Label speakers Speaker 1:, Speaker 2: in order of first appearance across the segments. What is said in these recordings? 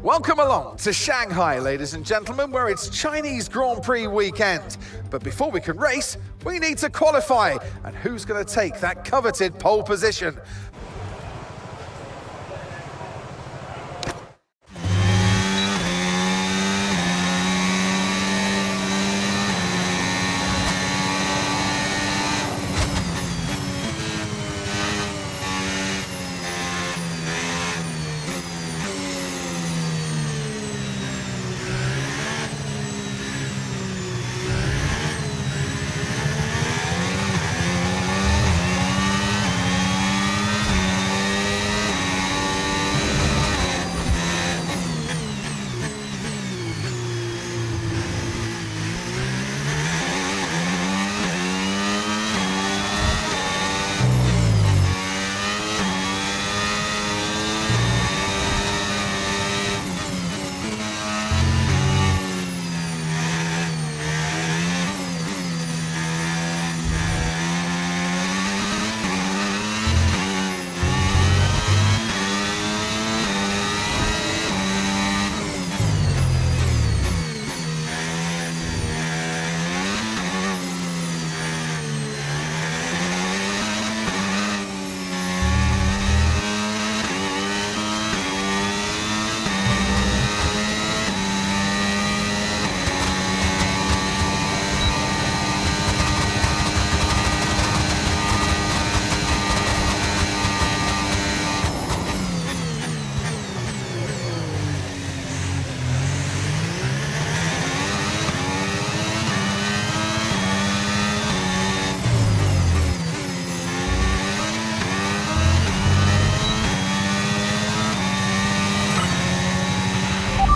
Speaker 1: Welcome along to Shanghai, ladies and gentlemen, where it's Chinese Grand Prix weekend. But before we can race, we need to qualify. And who's going to take that coveted pole position?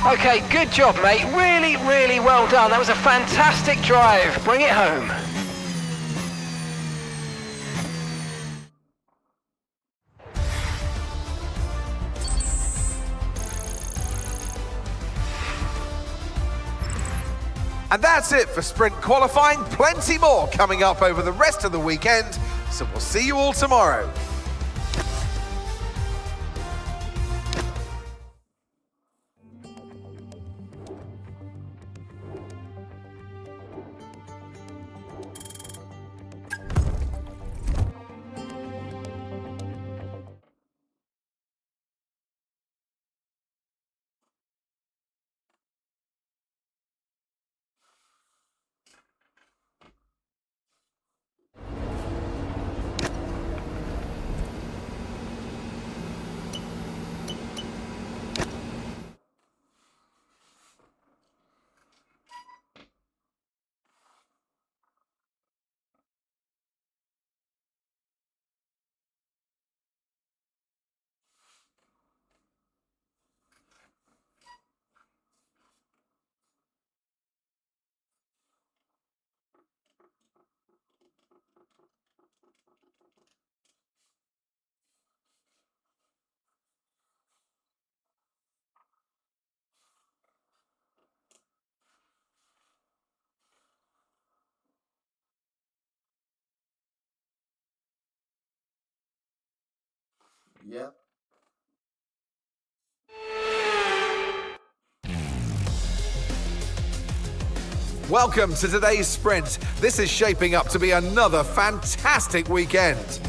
Speaker 2: Okay, good job, mate. Really, really well done. That was a fantastic drive. Bring it home.
Speaker 1: And that's it for sprint qualifying. Plenty more coming up over the rest of the weekend. So we'll see you all tomorrow. Yep. Welcome to today's sprint. This is shaping up to be another fantastic weekend.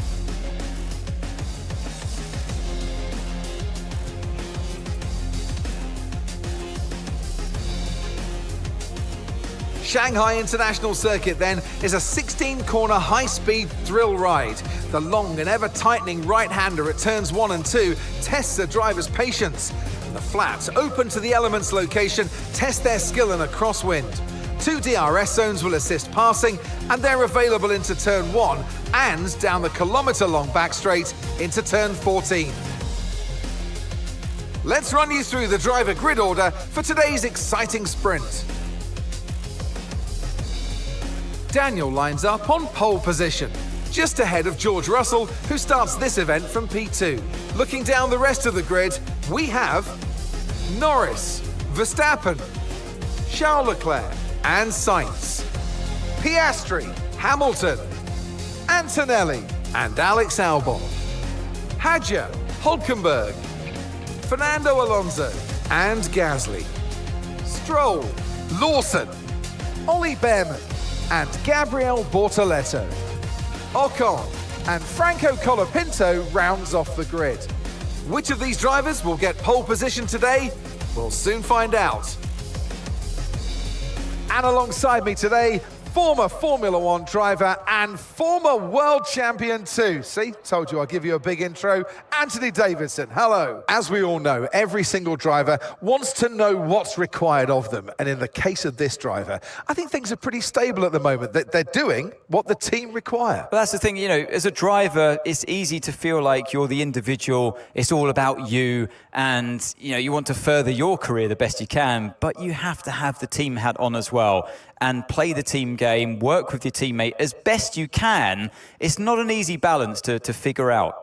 Speaker 1: Shanghai International Circuit then is a 16-corner high-speed thrill ride. The long and ever-tightening right-hander at turns 1 and 2 tests a driver's patience. And the flats open to the elements location test their skill in a crosswind. 2 DRS zones will assist passing, and they're available into turn 1 and down the kilometre-long back straight into turn 14. Let's run you through the driver grid order for today's exciting sprint. Daniel lines up on pole position, just ahead of George Russell, who starts this event from P2. Looking down the rest of the grid, we have Norris, Verstappen, Charles Leclerc and Sainz, Piastri, Hamilton, Antonelli and Alex Albon, Hadjar, Hulkenberg, Fernando Alonso, and Gasly. Stroll, Lawson, Ollie Behrman and Gabriel Bortoleto. Ocon and Franco Colapinto rounds off the grid. Which of these drivers will get pole position today? We'll soon find out. And alongside me today, former Formula One driver and former world champion too. See, told you I'll give you a big intro. Anthony Davidson, hello. As we all know, every single driver wants to know what's required of them. And in the case of this driver, I think things are pretty stable at the moment. They're doing what the team require.
Speaker 3: But that's the thing, you know, as a driver, it's easy to feel like you're the individual. It's all about you. And, you know, you want to further your career the best you can. But you have to have the team hat on as well and play the team game, work with your teammate as best you can. It's not an easy balance to figure out.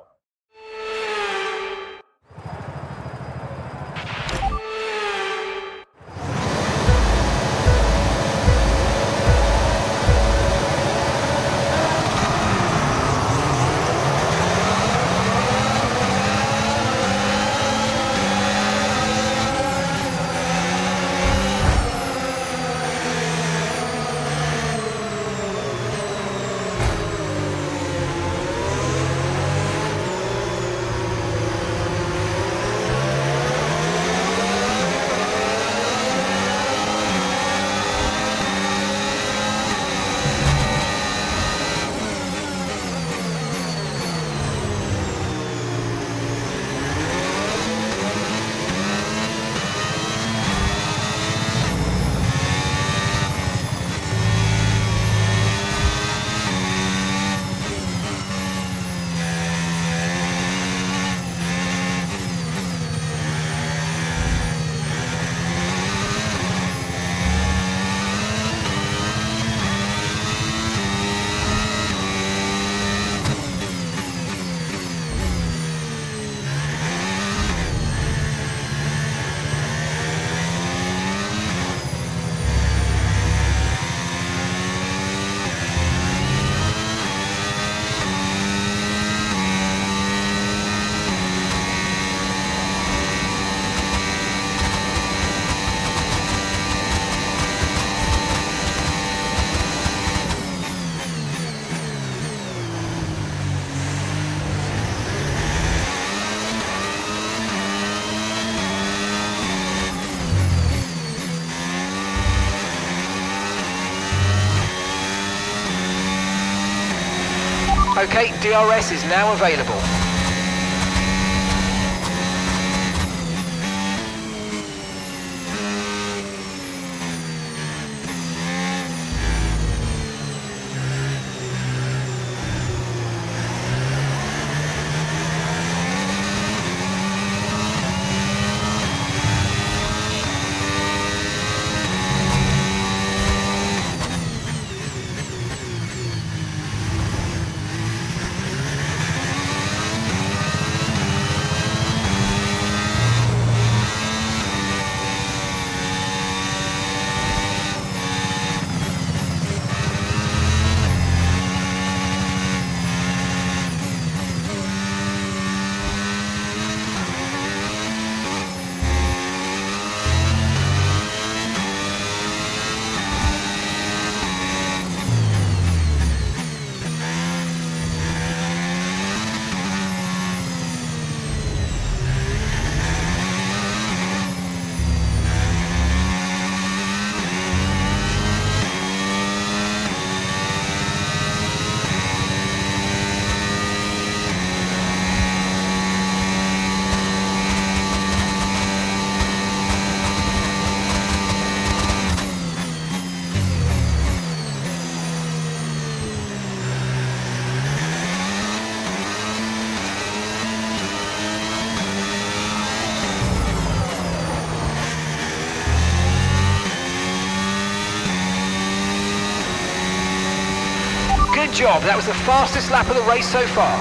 Speaker 2: Okay, DRS is now available. Good job, that was the fastest lap of the race so far.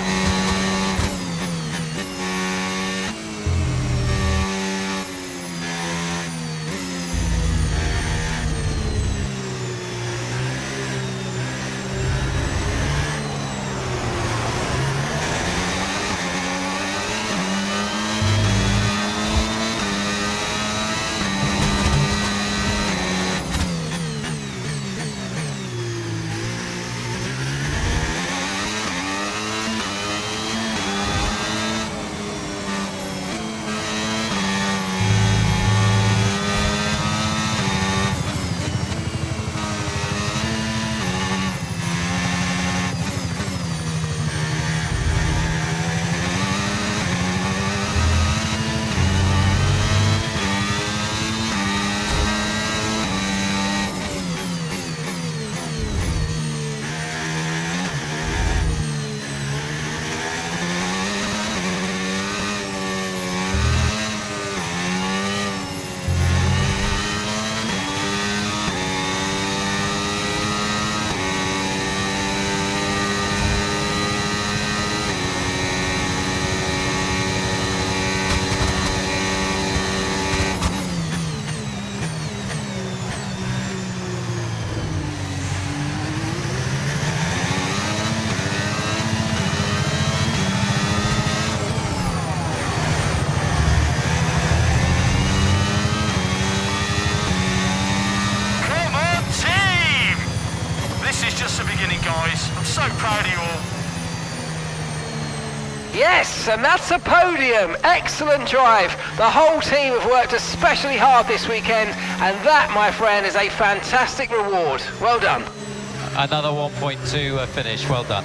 Speaker 2: Yes, and that's a podium. Excellent drive. The whole team have worked especially hard this weekend, and that, my friend, is a fantastic reward. Well done.
Speaker 4: Another 1.2 finish. Well done.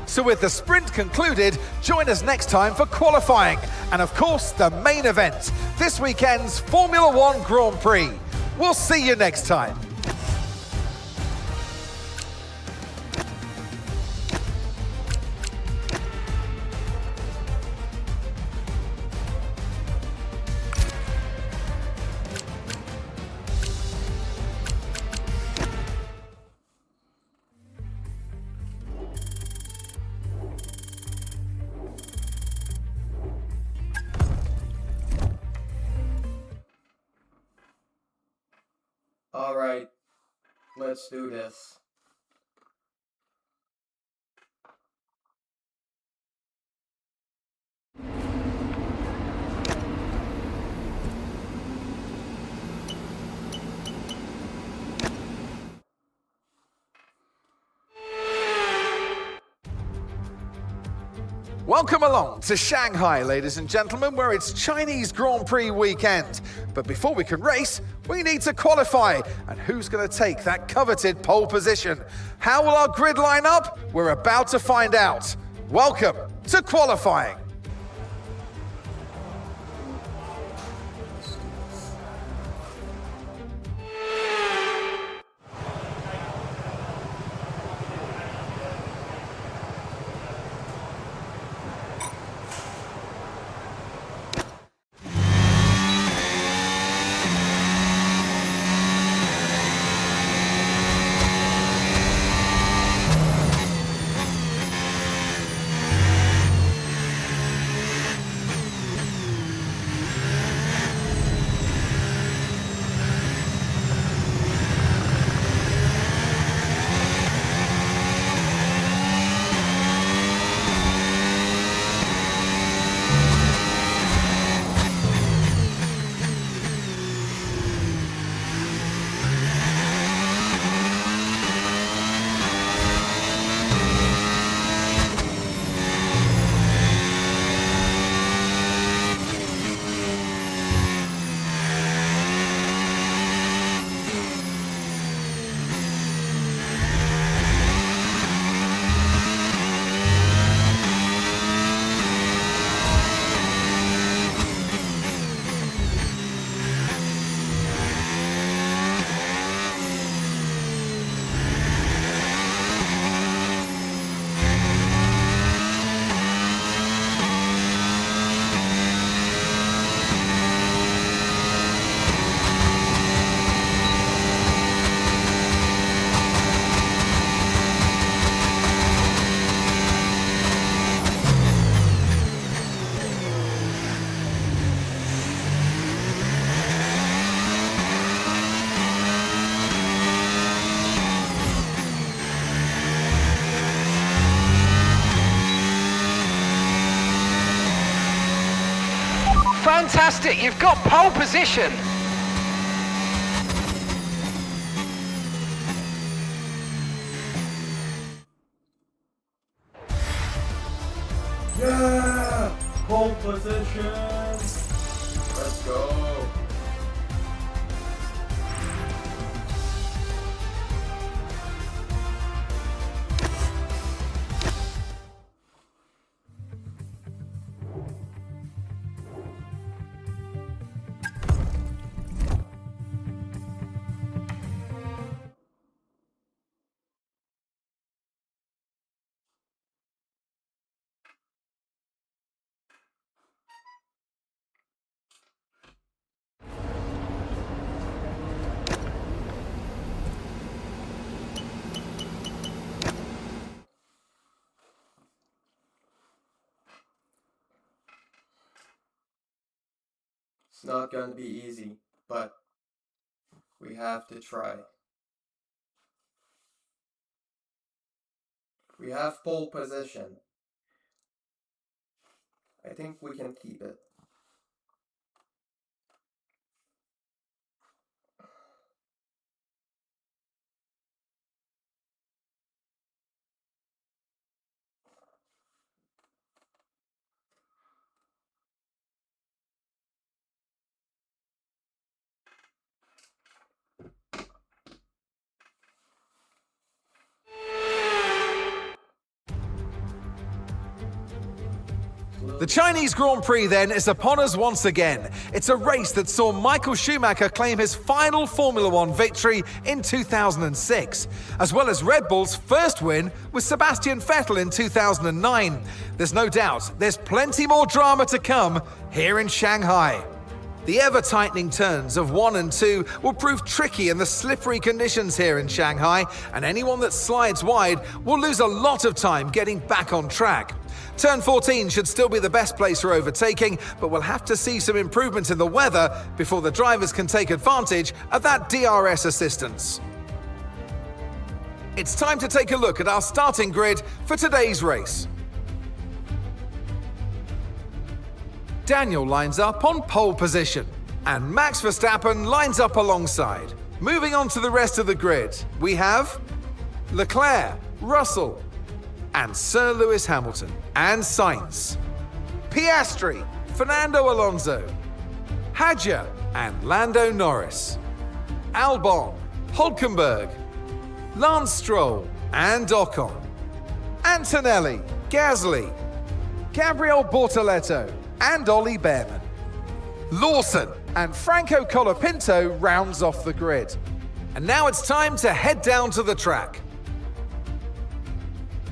Speaker 1: So with the sprint concluded, join us next time for qualifying and of course the main event, this weekend's Formula One Grand Prix. We'll see you next time.
Speaker 5: All right, let's do this.
Speaker 1: Welcome along to Shanghai, ladies and gentlemen, where it's Chinese Grand Prix weekend. But before we can race, we need to qualify. And who's going to take that coveted pole position? How will our grid line up? We're about to find out. Welcome to qualifying.
Speaker 2: Fantastic, you've got pole position.
Speaker 5: Yeah! Pole position! Let's go! It's not gonna be easy, but we have to try. We have pole position. I think we can keep it.
Speaker 1: The Chinese Grand Prix then is upon us once again. It's a race that saw Michael Schumacher claim his final Formula One victory in 2006, as well as Red Bull's first win with Sebastian Vettel in 2009. There's no doubt there's plenty more drama to come here in Shanghai. The ever-tightening turns of 1 and 2 will prove tricky in the slippery conditions here in Shanghai, and anyone that slides wide will lose a lot of time getting back on track. Turn 14 should still be the best place for overtaking, but we'll have to see some improvement in the weather before the drivers can take advantage of that DRS assistance. It's time to take a look at our starting grid for today's race. Daniel lines up on pole position, and Max Verstappen lines up alongside. Moving on to the rest of the grid, we have Leclerc, Russell, and Sir Lewis Hamilton, and Sainz, Piastri, Fernando Alonso, Hadjar, and Lando Norris, Albon, Hülkenberg, Lance Stroll, and Ocon, Antonelli, Gasly, Gabriel Bortoleto, and Ollie Behrman. Lawson and Franco Colapinto rounds off the grid. And now it's time to head down to the track.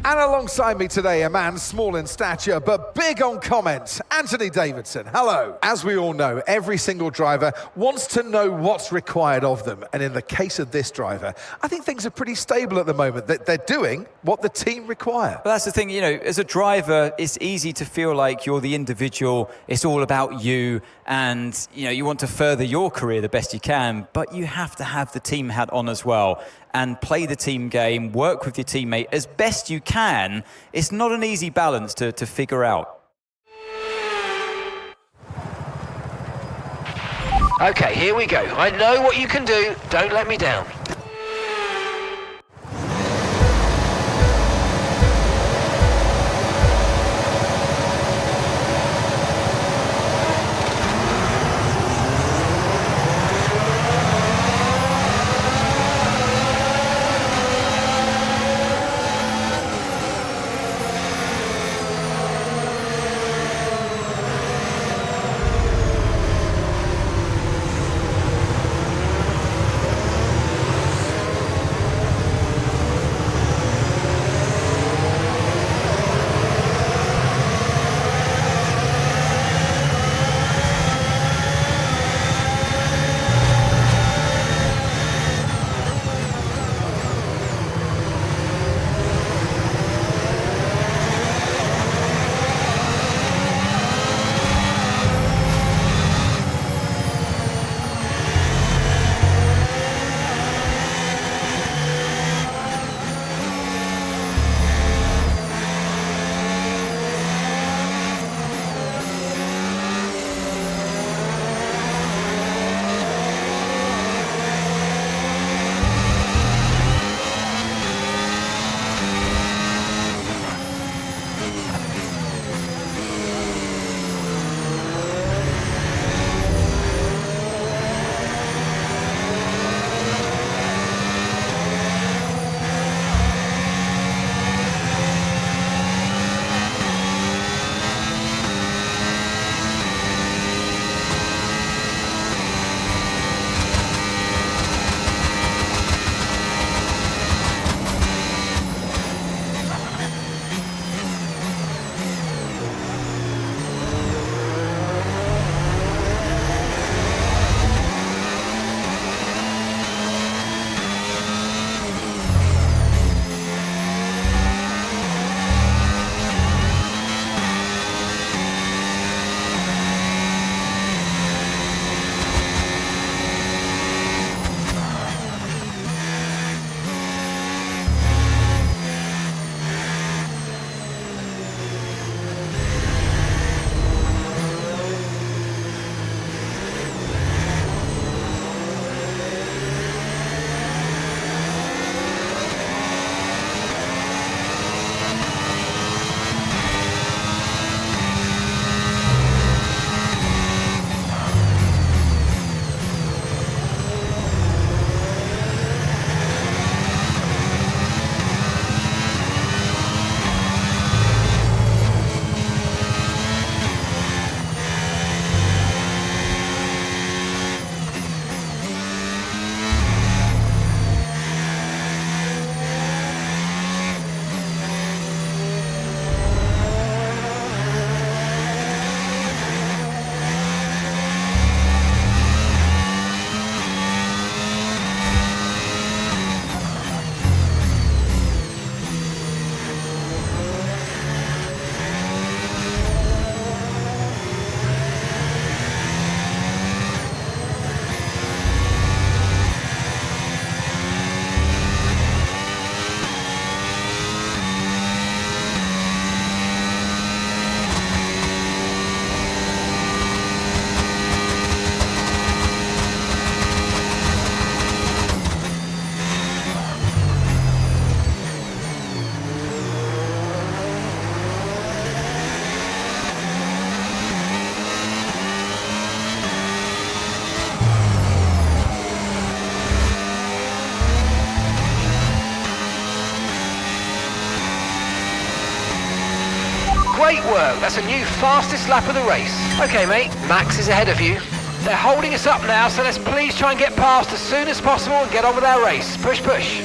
Speaker 1: And alongside me today, a man small in stature but big on comment, Anthony Davidson. Hello. As we all know, every single driver wants to know what's required of them. And in the case of this driver, I think things are pretty stable at the moment. They're doing what the team require.
Speaker 3: But that's the thing, you know, as a driver, it's easy to feel like you're the individual. It's all about you. And, you know, you want to further your career the best you can, but you have to have the team hat on as well and play the team game, work with your teammate as best you can. It's not an easy balance to figure out.
Speaker 2: Okay, here we go. I know what you can do. Don't let me down. work. That's a new fastest lap of the race. Okay, mate, Max is ahead of you. They're holding us up now, so let's please try and get past as soon as possible and get on with our race. Push, push.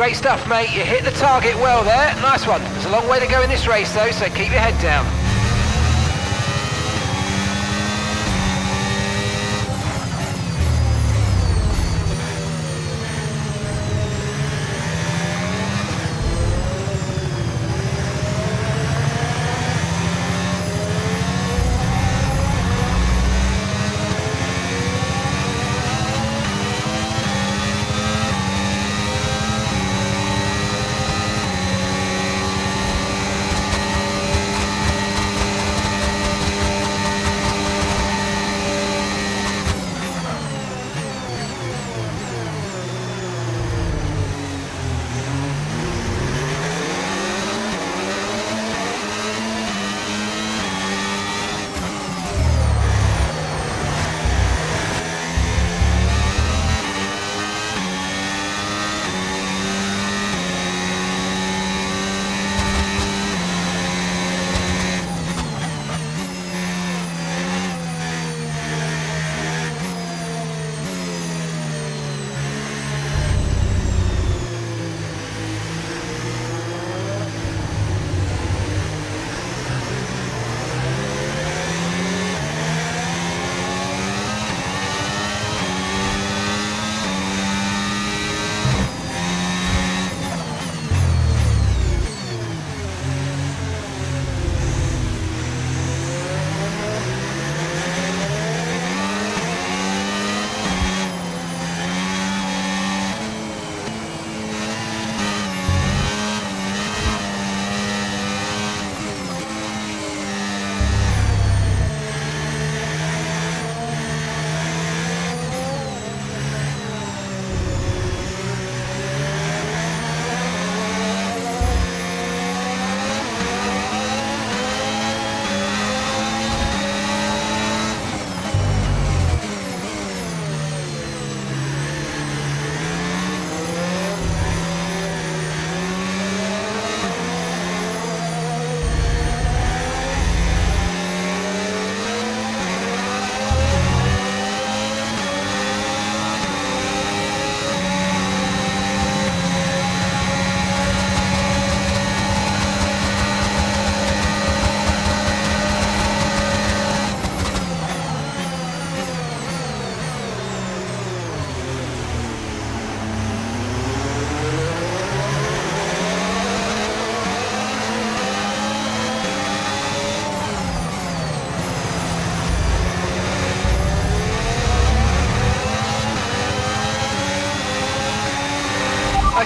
Speaker 2: Great stuff, mate. You hit the target well there. Nice one. There's a long way to go in this race, though, so keep your head down.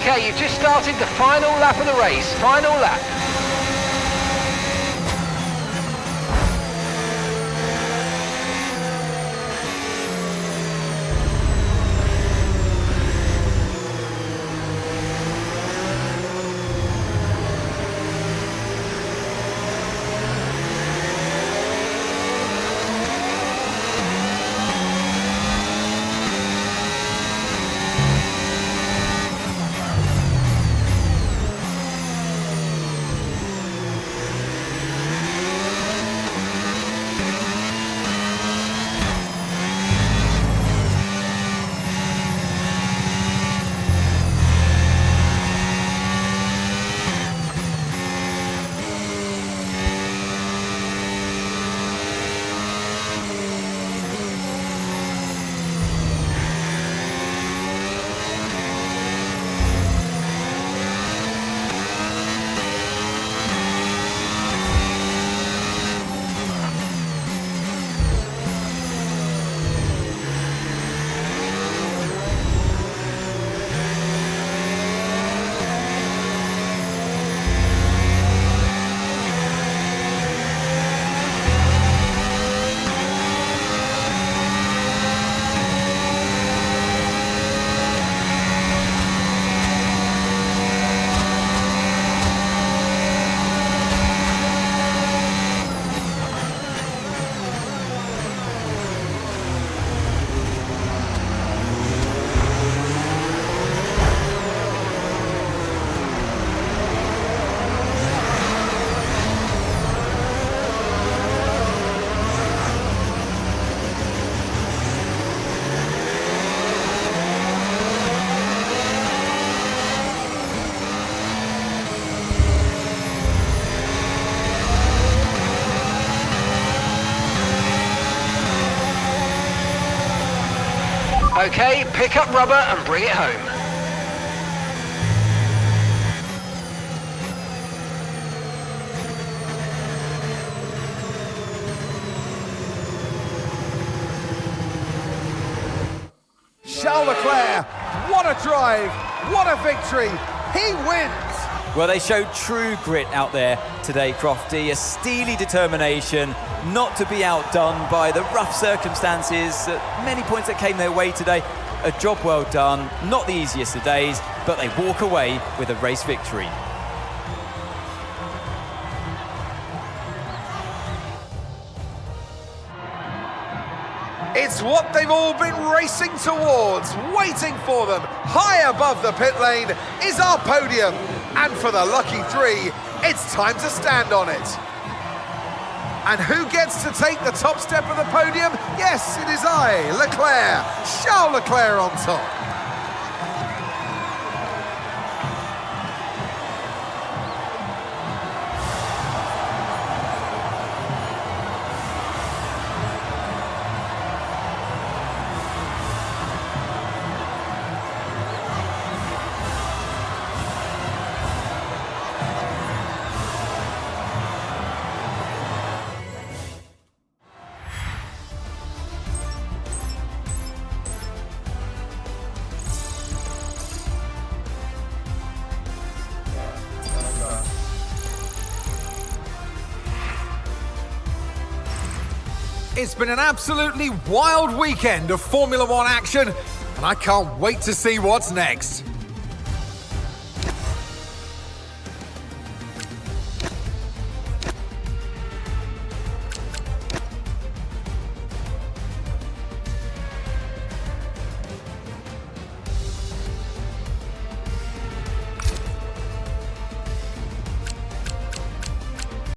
Speaker 2: Okay, you've just started the final lap of the race. Final lap. Okay, pick up rubber and bring it home.
Speaker 1: Charles Leclerc, what a drive, what a victory, he wins!
Speaker 3: Well, they showed true grit out there today, Crofty, a steely determination not to be outdone by the rough circumstances, many points that came their way today. A job well done, not the easiest of days, but they walk away with a race victory.
Speaker 1: It's what they've all been racing towards, waiting for them. High above the pit lane is our podium. And for the lucky three, it's time to stand on it. And who gets to take the top step of the podium? Yes, it is I, Leclerc, Charles Leclerc on top. It's been an absolutely wild weekend of Formula One action, and I can't wait to see what's next.